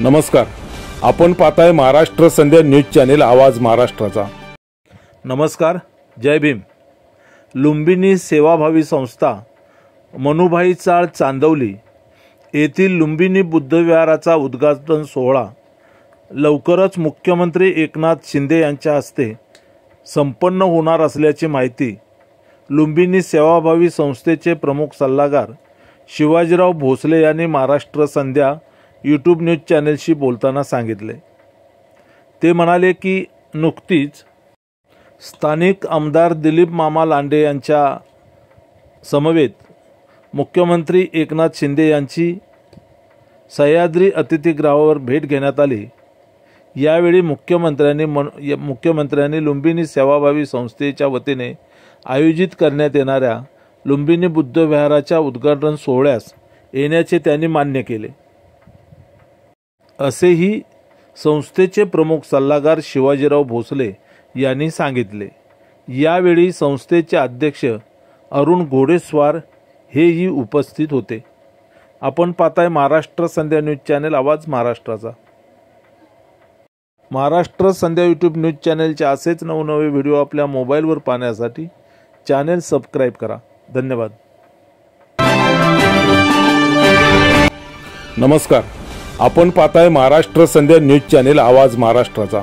नमस्कार, आपण पाहताय महाराष्ट्र संध्या न्यूज चॅनेल आवाज महाराष्ट्राचा। नमस्कार, जय भीम। लुंबिनी सेवाभावी संस्था मनुभाई चाळ चांदवली येथील लुंबिनी बुद्धविहाराचा उद्घाटन सोहळा लवकरच मुख्यमंत्री एकनाथ शिंदे यांच्या हस्ते संपन्न होणार असल्याची माहिती लुंबिनी सेवाभावी संस्थेचे प्रमुख सल्लागार शिवाजीराव भोसले यांनी महाराष्ट्र संध्या यूट्यूब न्यूज चॅनलशी बोलताना सांगितले। ते म्हणाले की नुकतीच स्थानिक आमदार दिलीप मामा लांडे यांच्या समवेत मुख्यमंत्री एकनाथ शिंदे यांची सह्याद्री अतिथीगृहावर भेट घेण्यात आली। यावेळी मुख्यमंत्र्यांनी लुंबिनी सेवाभावी संस्थेच्या वतीने आयोजित करण्यात येणाऱ्या लुंबिनी बुद्धविहाराच्या उद्घाटन सोहळ्यास येण्याचे त्यांनी मान्य केले, असेही संस्थेचे प्रमुख सल्लागार शिवाजीराव भोसले यांनी सांगितले। यावेळी संस्थेचे अध्यक्ष अरुण घोडेस्वार हेही उपस्थित होते। आपण पाहताय महाराष्ट्र संध्या न्यूज चॅनल आवाज महाराष्ट्राचा। महाराष्ट्र संध्या यूट्यूब न्यूज चॅनलचे असेच नवनवे व्हिडिओ आपल्या मोबाईलवर पाहण्यासाठी चॅनल सबस्क्राइब करा। धन्यवाद। नमस्कार, आपण पाहताय महाराष्ट्र संध्या न्यूज चॅनेल आवाज महाराष्ट्राचा।